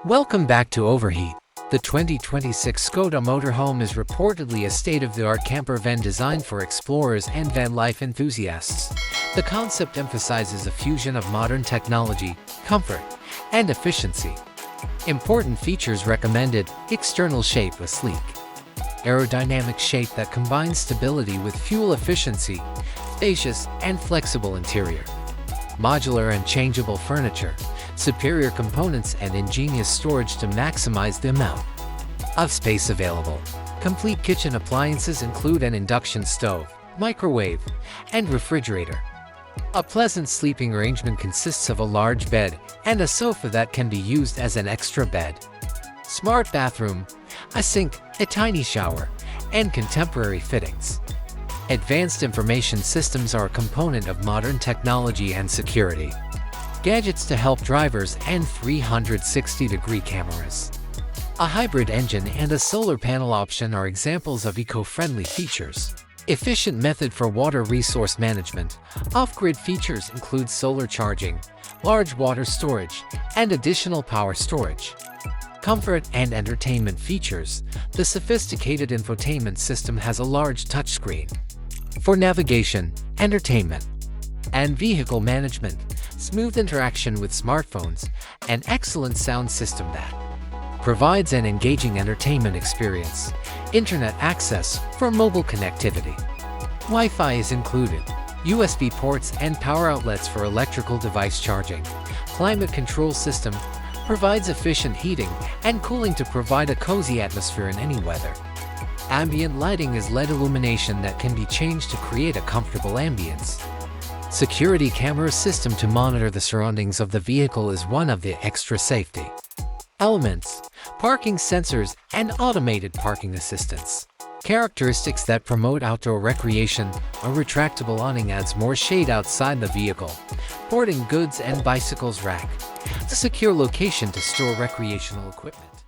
Welcome back to Overheat. The 2026 Skoda Motorhome is reportedly a state-of-the-art camper van designed for explorers and van life enthusiasts. The concept emphasizes a fusion of modern technology, comfort, and efficiency. Important features recommended: external shape: a sleek, aerodynamic shape that combines stability with fuel efficiency, spacious and flexible interior, modular and changeable furniture, superior components and ingenious storage to maximize the amount of space available. Complete kitchen appliances include an induction stove, microwave, and refrigerator. A pleasant sleeping arrangement consists of a large bed and a sofa that can be used as an extra bed. Smart bathroom, a sink, a tiny shower, and contemporary fittings. Advanced information systems are a component of modern technology and security. Gadgets to help drivers and 360-degree cameras. A hybrid engine and a solar panel option are examples of eco-friendly features. Efficient method for water resource management. Off-grid features include solar charging, large water storage, and additional power storage. Comfort and entertainment features. The sophisticated infotainment system has a large touchscreen for navigation, entertainment, and vehicle management, smooth interaction with smartphones, and excellent sound system that provides an engaging entertainment experience. Internet access for mobile connectivity. Wi-Fi is included. USB ports and power outlets for electrical device charging. Climate control system provides efficient heating and cooling to provide a cozy atmosphere in any weather. Ambient lighting is LED illumination that can be changed to create a comfortable ambience. Security camera system to monitor the surroundings of the vehicle is one of the extra safety elements. Parking sensors and automated parking assistance. Characteristics that promote outdoor recreation. A retractable awning adds more shade outside the vehicle. Boarding goods and bicycles rack. A secure location to store recreational equipment.